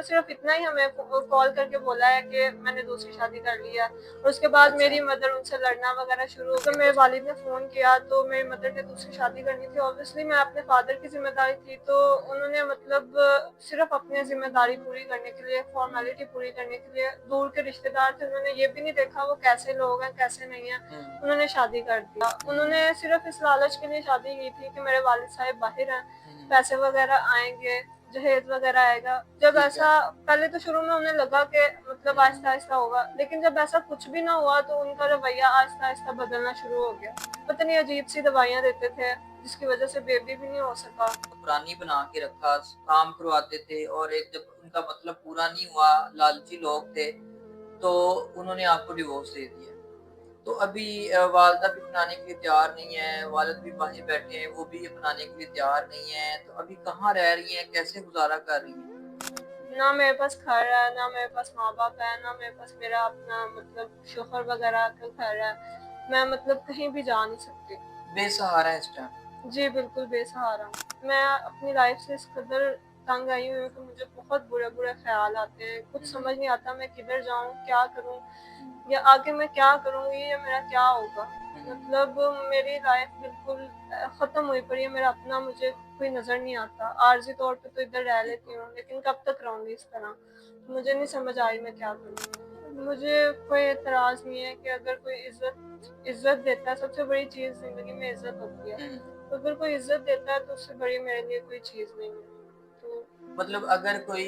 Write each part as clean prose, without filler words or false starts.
نے صرف اتنا ہی ہمیں کال کر کے بولا ہے کہ میں نے دوسری شادی کر لی ہے، اور اس کے بعد اچھا میری مدر ان سے لڑنا وغیرہ شروع ہو گیا۔ میرے والد نے فون کیا تو میری مدر نے دوسری شادی کرنی تھی، اوبیسلی میں اپنے فادر کی ذمہ داری تھی، تو انہوں نے مطلب صرف اپنی ذمہ داری پوری کرنے کے لیے، فارمیلٹی پوری کرنے کے لیے، دور کے رشتے دار تھے، انہوں نے یہ بھی نہیں دیکھا وہ کیسے لوگ ہیں کیسے نہیں ہیں، انہوں نے شادی کر دیا۔ انہوں نے صرف اس لالچ کے لیے شادی کی تھی کہ میرے والد صاحب باہر ہیں، پیسے وغیرہ آئیں گے، جہیز وغیرہ آئے گا۔ جب ایسا پہلے تو شروع میں انہیں لگا کہ مطلب آہستہ آہستہ ہوگا، لیکن جب ایسا کچھ بھی نہ ہوا تو ان کا رویہ آہستہ آہستہ بدلنا شروع ہو گیا۔ پتہ نہیں عجیب سی دوائیاں دیتے تھے جس کی وجہ سے بیبی بھی نہیں ہو سکا۔ پرانی بنا کے رکھا، کام کرواتے تھے، اور ایک جب ان کا مطلب پورا نہیں ہوا، لالچی لوگ تھے، تو انہوں نے آپ کو ڈیورس دے دیا۔ تو ابھی والدہ بھی اپنانے کے لیے تیار نہیں ہے، والد بھی باہر بیٹھے ہیں، وہ بھی اپنانے کے لیے تیار نہیں ہے، تو ابھی کہاں رہ رہی ہیں، کیسے گزارا کر رہی ہیں؟ نہ میرے پاس گھر ہے، نہ میرے پاس ماں باپ ہے، نہ میرے پاس میرا اپنا مطلب شوہر وغیرہ کا گھر ہے، میں مطلب کہیں بھی جا نہیں سکتی۔ بے سہارا ہے اس ٹائم؟ جی بالکل بے سہارا ہوں۔ میں اپنی لائف سے اس قدر تنگ آئی ہوئی ہوں کہ مجھے بہت برے برے خیال آتے ہیں، کچھ سمجھ نہیں آتا میں کدھر جاؤں، کیا کروں، یا آگے میں کیا کروں گی، یا میرا کیا ہوگا۔ مطلب میری لائف بالکل ختم ہوئی پڑی ہے، میرا اپنا مجھے کوئی نظر نہیں آتا۔ عارضی طور پہ تو ادھر رہ لیتی ہوں، لیکن کب تک رہوں گی اس طرح، مجھے نہیں سمجھ آئی میں کیا کروں۔ مجھے کوئی اعتراض نہیں ہے کہ اگر کوئی عزت دیتا ہے، سب سے بڑی چیز زندگی میں عزت ہوتی ہے، تو اگر کوئی عزت دیتا ہے تو اس سے بڑی میرے لیے کوئی چیز نہیں ہے۔ تو مطلب اگر کوئی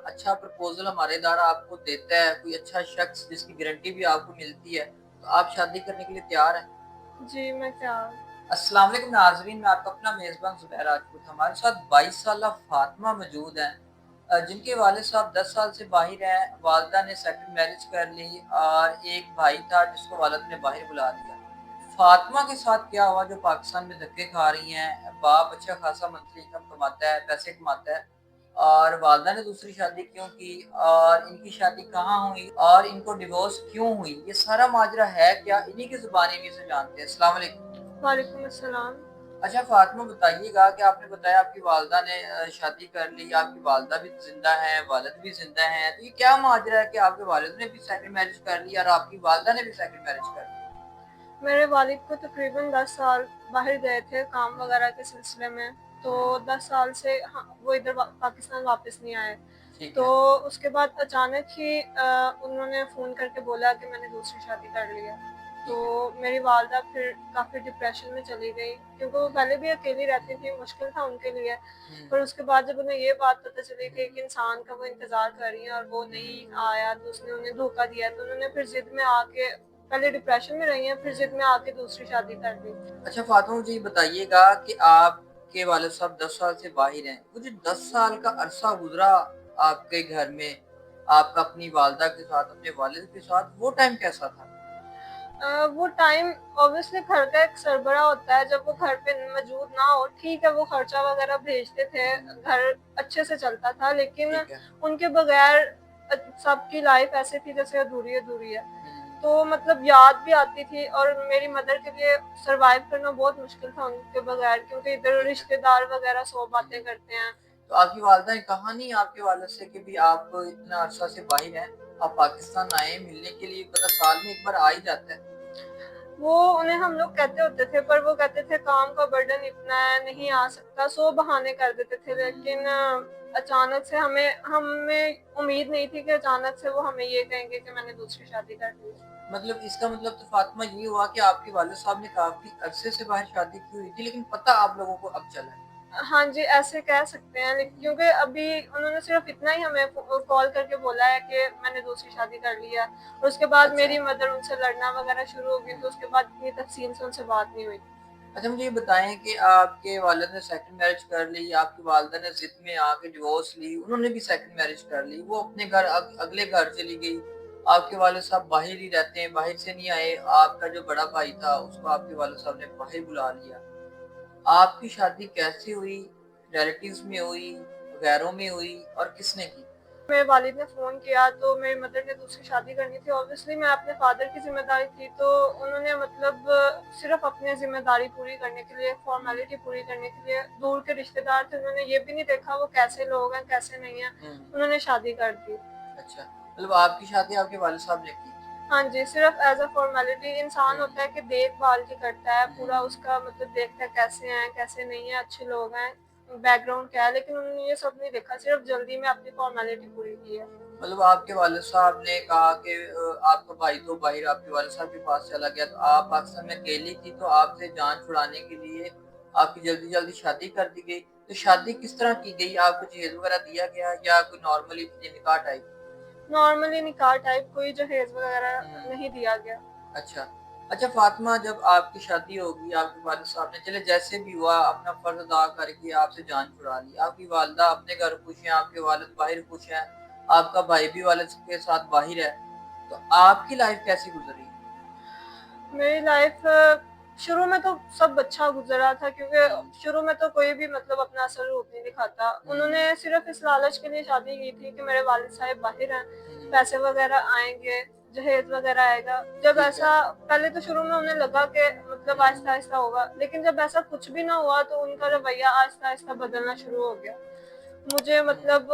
اچھا پرپوزل ہمارے ادارہ آپ کو دیتا ہے، کوئی اچھا شخص جس کی گارنٹی بھی آپ کو ملتی ہے، تو آپ شادی کرنے کے لیے تیار ہیں؟ جی میں تیار ہوں۔ السلام علیکم ناظرین، میں آپ کا اپنا میزبان زبیر راجپوت۔ ہمارے ساتھ 22 سالہ فاطمہ موجود ہیں، جن کے والد صاحب 10 سال سے باہر ہیں، والدہ نے سیکنڈ میرج کر لی، اور ایک بھائی تھا جس کو والد نے باہر بلا دیا۔ فاطمہ کے ساتھ کیا ہوا جو پاکستان میں دھکے کھا رہی ہیں؟ باپ اچھا خاصا منتھلی انکم کماتا ہے، پیسے کماتا ہے، اور والدہ نے دوسری شادی کیوں کی، اور ان کی شادی کہاں ہوئی، اور ان کو ڈیورس کیوں ہوئی، یہ سارا ماجرا ہے کیا، انہی کی زبانی بھی سے جانتے ہیں۔ السلام علیکم۔ وعلیکم السلام۔ اچھا فاطمہ بتائیے گا کہ آپ نے بتایا آپ کی والدہ نے شادی کر لی، آپ کی والدہ بھی زندہ ہیں، والد بھی زندہ ہیں، تو یہ کیا ماجرا ہے کہ آپ کے والد نے بھی سیکنڈ میرج کر لی اور آپ کی والدہ نے بھی سیکنڈ میرج کر لی؟ میرے والد کو تقریباً 10 سال باہر گئے تھے کام وغیرہ کے سلسلے میں، تو 10 سال سے وہ ادھر پاکستان واپس نہیں آئے، تو اس کے بعد اچانک ہی انہوں نے فون کر کے بولا کہ میں نے دوسری شادی کر لی ہے، تو میری والدہ پھر کافی ڈپریشن میں چلی گئی، کیونکہ وہ پہلے بھی اکیلی رہتی تھی، مشکل تھا ان کے لیے، پر اس کے بعد جب انہیں یہ بات پتہ چلی کہ ایک انسان کا وہ انتظار کر رہی ہیں اور وہ نہیں آیا، تو اس نے انہیں دھوکہ دیا، تو انہوں نے پھر ضد میں آ کے، پہلے ڈپریشن میں رہی ہیں، پھر ضد میں آ کے دوسری شادی کر دی۔ اچھا فاطمہ مجھے یہ بتائیے گا کہ آپ کے والد صاحب 10 سال سے باہر ہیں، وہ جو 10 سال کا عرصہ گزرا آپ کے گھر میں، آپ کا اپنی والدہ کے ساتھ، اپنے والد کے ساتھ، وہ ٹائم کیسا تھا؟ وہ ٹائم اوبیسلی گھر کا ایک سربراہ ہوتا ہے، جب وہ گھر پہ موجود نہ ہو، ٹھیک ہے وہ خرچہ وغیرہ بھیجتے تھے، گھر اچھے سے چلتا تھا، لیکن ان کے بغیر سب کی لائف ایسے تھی جیسے ادھوری ادھوری ہے، تو مطلب یاد بھی آتی تھی، اور میری مدر کے لیے سروائیو کرنا بہت مشکل تھا ان کے بغیر، کیونکہ ادھر رشتے دار وغیرہ 100 باتیں کرتے ہیں۔ تو آپ کی والدہ نے کہا نہیں آپ کے والد سے کہ بھی آپ اتنا عرصہ سے باہر ہیں، آپ پاکستان آئے ملنے کے لیے، پتہ سال میں ایک بار آ ہی جاتا ہے؟ وہ انہیں ہم لوگ کہتے ہوتے تھے، پر وہ کہتے تھے کام کا برڈن اتنا ہے نہیں آ سکتا، 100 بہانے کر دیتے تھے، لیکن اچانک سے ہمیں امید نہیں تھی کہ اچانک سے وہ ہمیں یہ کہیں گے کہ میں نے دوسری شادی کر لی۔ مطلب اس کا مطلب تو فاطمہ یہ ہوا کہ آپ کے والد صاحب نے کافی عرصے سے باہر شادی کی ہوئی تھی، لیکن پتہ آپ لوگوں کو اب چلا ہے۔ ہاں جی ایسے کہہ سکتے ہیں، کیونکہ ابھی انہوں نے صرف اتنا ہی ہمیں کال کر کے بولا ہے کہ میں نے دوسری شادی کر لی ہے، اور اس کے بعد میری مدر ان سے لڑنا وغیرہ شروع ہو گئی، تو اس کے بعد اتنی تفصیل سے ان سے بات نہیں ہوئی۔ اچھا مجھے یہ بتائیں کہ آپ کے والد نے سیکنڈ میرج کر لی، آپ کی والدہ نے ضد میں آ کے ڈیورس لی، انہوں نے بھی سیکنڈ میرج کر لی، وہ اپنے گھر اگلے گھر چلی گئی، آپ کے والد صاحب باہر ہی رہتے ہیں، باہر سے نہیں آئے، آپ کا جو بڑا بھائی تھا اس کو آپ کے والد صاحب نے باہر بلا لیا۔ آپ کی شادی کیسے ہوئی؟ ریلیٹیوز میں ہوئی، غیروں میں ہوئی، اور کس نے کی؟ मेरे वालिद ने फ़ोन किया तो मेरी मदर ने दूसरी शादी करनी थी। ऑब्वियसली मैं अपने फ़ादर की ज़िम्मेदारी थी, तो उन्होंने मतलब सिर्फ़ अपनी ज़िम्मेदारी पूरी करने के लिए, फ़ॉर्मेलिटी पूरी करने के लिए, दूर के रिश्तेदार थे, उन्होंने ये भी नहीं देखा वो कैसे लोग हैं, कैसे नहीं हैं, उन्होंने शादी कर दी। अच्छा, मतलब आपकी शादी आपके वालिद साहब ने की? हाँ जी, सिर्फ़ एज़ अ फ़ॉर्मेलिटी इंसान होता है कि देखभाल की करता है, पूरा उसका मतलब देखता है कैसे हैं, कैसे नहीं हैं, अच्छे लोग हैं, बैकग्राउंड क्या है, लेकिन उन्होंने ये सब नहीं देखा, सिर्फ़ जल्दी में अपनी फ़ॉर्मेलिटी पूरी की है। मतलब आपके वालिद साहब ने कहा कि आपका भाई तो बाहर आपके वालिद साहब के पास चला गया, तो आप पाकिस्तान में अकेली थी, तो आपसे जान छुड़ाने के लिए आपकी जल्दी-जल्दी शादी कर दी गई। तो शादी किस तरह की गई? आपको जहेज़ वगैरह दिया गया या कोई नॉर्मली निकाह टाइप? नॉर्मली निकाह टाइप कोई जहेज़ वगैरह हुँ। नहीं दिया गया। अच्छा। अच्छा फ़ातिमा, जब आपकी शादी होगी, आपके वालिद साहब ने चले जैसे भी हुआ अपना फ़र्ज़ अदा करके आपसे जान छुड़ा ली। आपकी वालिदा अपने घर खुश हैं, आपके वालिद बाहर खुश हैं, आपका भाई भी वालिद के साथ बाहर है। तो आपकी लाइफ़ कैसी गुज़री? मेरी लाइफ़ शुरू में तो सब अच्छा गुज़रा था, हुँ, क्योंकि शुरू में तो कोई भी मतलब अपना असल रूप नहीं दिखाता। उन्होंने हुँ, सिर्फ़ इस लालच के लिए शादी की थी कि मेरे वालिद साहब बाहर हैं, हुँ, पैसे वगैरह आएँगे, जहेज़ वगैरह आएगा। जब ठीक है। ऐसा पहले तो शुरू में उन्हें लगा कि मतलब हुँ, आहिस्ता-आहिस्ता होगा, लेकिन जब ऐसा कुछ भी ना हुआ तो उनका रवैया आहिस्ता-आहिस्ता बदलना शुरू हो गया। मुझे हुँ, मतलब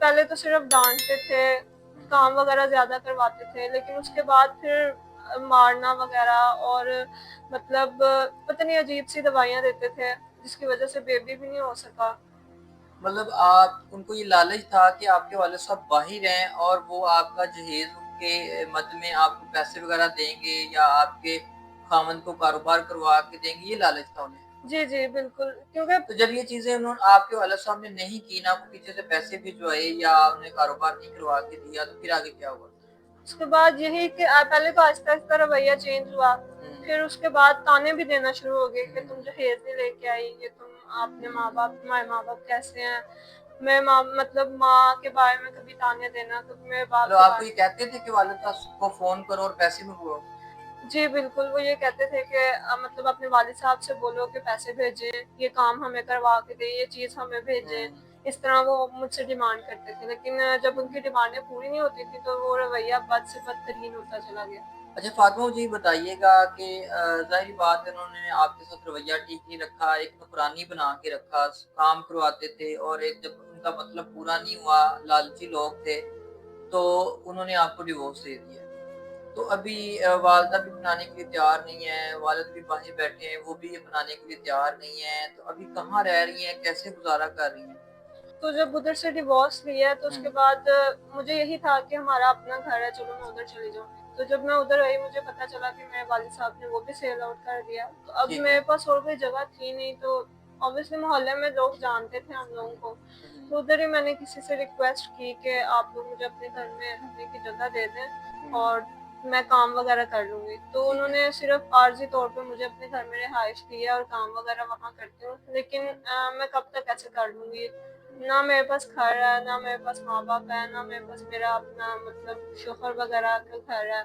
पहले तो सिर्फ़ डाँटते थे, हुँ, काम वग़ैरह ज़्यादा करवाते थे, लेकिन उसके बाद फिर मारना वग़ैरह और मतलब पता नहीं अजीब-सी दवाइयाँ देते थे, जिसकी वज़ह से बेबी भी नहीं हो सका। मतलब आप उनको ये लालच था कि आपके वालिद साहब बाहिर हैं और वो आपका जहेज़ के मद में आपको पैसे वग़ैरह देंगे या आपके ख़ावंद को कारोबार करवा के देंगे, ये लालच था उन्हें। जी, जी, बिल्कुल, क्योंकि तो जब ये चीज़ें आपके वालिद साहब ने नहीं की, ना आपको पीछे से पैसे भिजवाए या उन्हें कारोबार नहीं करवा के दिया, तो फिर आगे क्या हुआ? उसके बाद यही कि पहले तो आहिस्ता-आहिस्ता रवैया चेंज हुआ, हुँ, फिर उसके बाद ताने भी देना शुरू हो गए कि तुम हुँ, जहेज़ नहीं लेके आई, ये आपने हुँ। तुम्हारे माँ-बाप कैसे हैं? मैं माँ मतलब माँ के बारे में कभी ताने देना, कभी मेरे बाप मतलब के आपको बारे ये में। कहते थे कि वालिद साहब को फ़ोन करो और पैसे मंगवाओ? जी, बिल्कुल, वो ये कहते थे कि मतलब अपने वालिद साहब से बोलो कि पैसे भेजें, ये काम हमें करवा के दें, ये चीज़ हमें भेजें। हुँ, इस तरह वो मुझसे डिमांड करते थे, लेकिन जब हुँ। उनकी डिमांडें पूरी नहीं होती थी, तो वो रवैया बद से बदतरीन होता चला गया। अच्छा फ़ातिमा, मुझे ये बताइएगा कि ज़ाहिर-सी बात है उन्होंने आपके साथ रवैया ठीक नहीं रखा, एक नौकरानी बना के रखा, काम करवाते थे और एक जब उनका मतलब पूरा नहीं हुआ, लालची लोग थे, तो उन्होंने आपको डिवोर्स दे दिया। तो अभी वालिदा भी मनाने के लिए तैयार नहीं है, वालिद भी बाहर बैठे हैं, वो भी मनाने के लिए तैयार नहीं है, तो अभी कहाँ रह रही हैं, कैसे गुज़ारा कर रही हैं? तो जब उधर से डिवोर्स लिया, तो हुँ, उसके बाद मुझे यही था कि हमारा अपना घर है, चलो मैं उधर चली जाऊँगी। तो जब मैं उधर आई, मुझे पता चला कि मेरे वालिद साहब ने वो भी सेल आउट कर दिया। तो अब ठीक मेरे है। पास और कोई जगह थी नहीं, तो ऑब्वियसली मोहल्ले में लोग जानते थे हम हुँ, लोगों को। हुँ, तो हुँ, उधर ही मैंने किसी से रिक्वेस्ट की कि आप लोग मुझे अपने घर में रहने की जगह दे दें हुँ, और मैं काम वगैरह कर लूँगी। तो ठीक है। उन्होंने सिर्फ़ आर्ज़ी तौर पे मुझे अपने घर में रिहाइश दी है और काम वगैरह वहाँ करती हूँ। लेकिन मैं कब तक ऐसे कर लूँगी? ना मेरे पास घर है, ना मेरे पास माँ-बाप है, ना मेरे पास मेरा अपना मतलब शौहर वगैरह का घर है।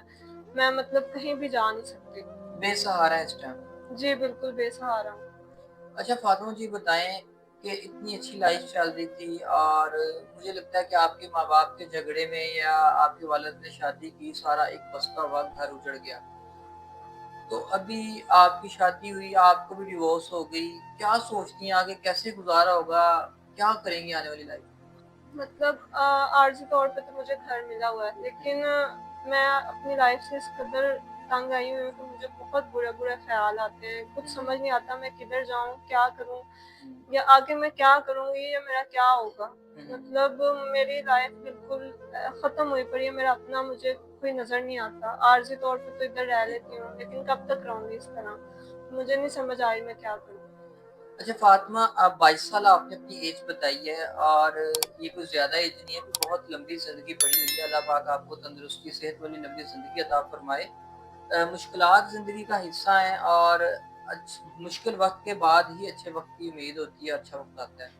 मैं मतलब कहीं भी जा नहीं सकती। बेसहारा है इस टाइम। जी, बिल्कुल बेसहारा हूँ। अच्छा फ़ातिमा जी बताएँ कि इतनी अच्छी लाइफ़ चल रही थी और मुझे लगता है कि आपके माँ-बाप के झगड़े में या आपके वालिद ने शादी की, सारा एक बसता हुआ घर उजड़ गया। तो अभी आपकी शादी हुई, आपको भी डिवोर्स हो गई, क्या सोचती हैं आगे कैसे गुज़ारा होगा? क्या करेंगी आने वाली लाइफ़ में? मतलब आर्ज़ी तौर पे तो मुझे घर मिला हुआ है, लेकिन हुँ, मैं अपनी लाइफ़ से इस कदर तंग आई हुई हूँ कि मुझे बहुत बुरे-बुरे ख़्याल आते हैं। कुछ हुँ, समझ नहीं आता मैं किधर जाऊँ, क्या करूँ? हुँ, या आगे मैं क्या करूँगी या मेरा क्या होगा? हुँ। मतलब मेरी लाइफ़ बिल्कुल ख़त्म हुई पड़ी है, मेरा अपना मुझे कोई नज़र नहीं आता। आर्ज़ी तौर पे तो इधर रह लेती हूँ, लेकिन कब तक रहूँगी इस तरह? मुझे नहीं समझ आ रही मैं क्या करूँ? अच्छा फ़ातिमा, आप 22 साल आपने अपनी एज बताई है और ये कुछ ज़्यादा एज नहीं है, कोई बहुत लंबी ज़िंदगी पड़ी हुई है। अल्लाह पाक आपको तंदुरुस्ती, सेहत वाली लंबी ज़िंदगी अता फ़रमाए। मुश्किलात ज़िंदगी का हिस्सा हैं और मुश्किल वक़्त के बाद ही अच्छे वक़्त की उम्मीद होती है, अच्छा वक़्त आता है।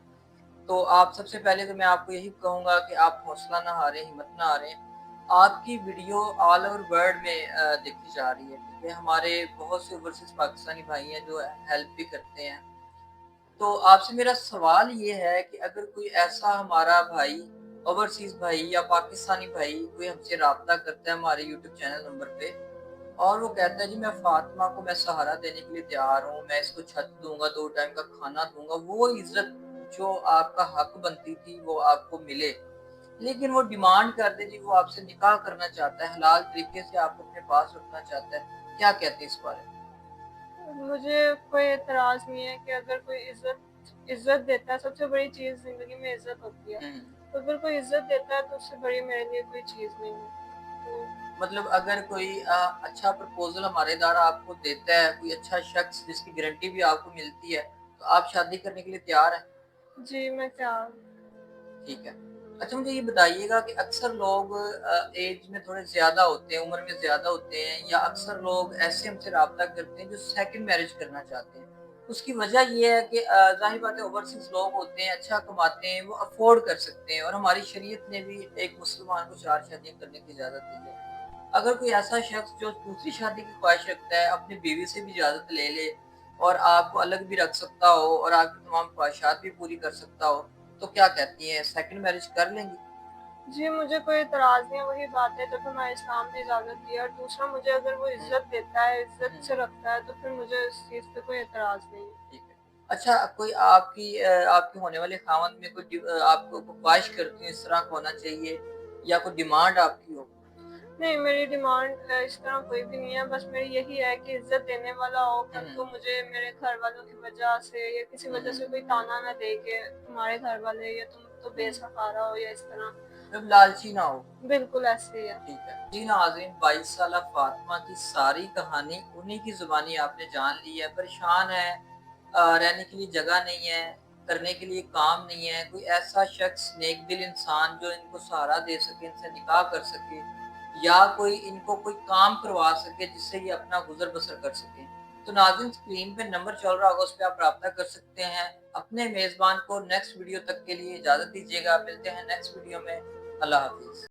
तो आप सबसे पहले तो मैं आपको यही कहूँगा कि आप हौसला ना हारें, हिम्मत ना हारें। आपकी वीडियो ऑल ओवर वर्ल्ड में देखी जा रही है, ठीक है? हमारे बहुत से ओवरसीज़ पाकिस्तानी भाई हैं जो हेल्प भी करते हैं। तो आपसे मेरा सवाल ये है कि अगर कोई ऐसा हमारा भाई ओवरसीज़ भाई या पाकिस्तानी भाई कोई हमसे राब्ता करता है हमारे यूट्यूब चैनल नंबर पे और वो कहता है जी मैं फ़ातिमा को मैं सहारा देने के लिए तैयार हूँ, मैं इसको छत दूँगा, 2 टाइम का खाना दूँगा, वो इज़्ज़त जो आपका हक बनती थी वो आपको मिले। लेकिन वो डिमांड कर दे जी वो आपसे निकाह करना चाहता है, हलाल तरीके से आपको अपने पास रखना चाहता है। क्या कहते हैं इस बारे में? मुझे कोई एतराज़ नहीं है कि अगर कोई इज़्ज़त इज़्ज़त देता है, सबसे बड़ी चीज़ ज़िंदगी में इज़्ज़त होती है। हुँ। तो अगर कोई इज़्ज़त देता है तो उससे बड़ी मेरे लिए कोई चीज़ नहीं है। तो मतलब अगर कोई अच्छा प्रपोज़ल हमारे द्वारा आपको देता है, कोई अच्छा शख़्स जिसकी गारंटी भी आपको मिलती है, तो आप शादी करने के लिए तैयार हैं? जी, मैं तैयार हूँ। ठीक है। अच्छा मुझे ये बताइएगा कि अक्सर लोग ऐज में थोड़े ज़्यादा होते हैं, उम्र में ज़्यादा होते हैं या अक्सर लोग ऐसे हमसे राब्ता करते हैं जो सेकंड मैरिज करना चाहते हैं। उसकी वजह ये है कि ज़ाहिर बात है ओवरसीज़ लोग होते हैं, अच्छा कमाते हैं, वो अफ़ोर्ड कर सकते हैं और हमारी शरीयत ने भी एक मुसलमान को 4 शादियाँ करने की इजाज़त दी है। अगर कोई ऐसा शख्स जो दूसरी शादी की ख्वाहिश रखता है, अपनी बीवी से भी इजाज़त ले ले और आपको अलग भी रख सकता हो और आपकी तमाम ख्वाहिशात भी पूरी कर सकता हो, तो क्या कहती हैं सेकंड मैरिज कर लेंगी? जी, मुझे कोई एतराज़ नहीं है, वही बात है जब हमारे इस्लाम ने इजाज़त दी है और दूसरा मुझे अगर वो हुँ, इज़्ज़त देता है, इज़्ज़त हुँ, से रखता है, तो फिर मुझे इस चीज़ पे कोई एतराज़ नहीं है। ठीक है। अच्छा कोई आपके होने वाले ख़ावंद में कोई आपको कोई ख्वाहिश करती हो इस तरह का होना चाहिए या कोई डिमांड आपकी हो? नहीं, मेरी डिमांड इस तरह कोई भी नहीं है, बस मेरी यही है कि इज़्ज़त देने वाला हो, हुँ, कल को हुँ, मुझे मेरे घरवालों की वजह से या किसी हुँ, वजह से हुँ, कोई ताना ना दे के तुम्हारे घरवाले या तुम तो हुँ, बेसहारा हो या इस तरह। मतलब लालची ना हो। बिल्कुल ऐसे ही है। ठीक है। जी नाज़रीन 22 साला फ़ातिमा की सारी कहानी उन्हीं की ज़ुबानी आपने जान ली है। परेशान है रहने के लिए जगह नहीं है, करने के लिए काम नहीं है, कोई ऐसा शख़्स नेक-दिल इंसान जो इनको सहारा दे सके, इनसे निकाह कर सके या कोई इनको कोई काम करवा सके जिससे ये अपना गुज़र-बसर कर सकें। तो नाज़रीन स्क्रीन पे नंबर चल रहा होगा उस पे आप राब्ता कर सकते हैं। अपने मेज़बान को नेक्स्ट वीडियो तक के लिए इजाज़त दीजिएगा। मिलते हैं नेक्स्ट वीडियो में। अल्लाह हाफ़िज़।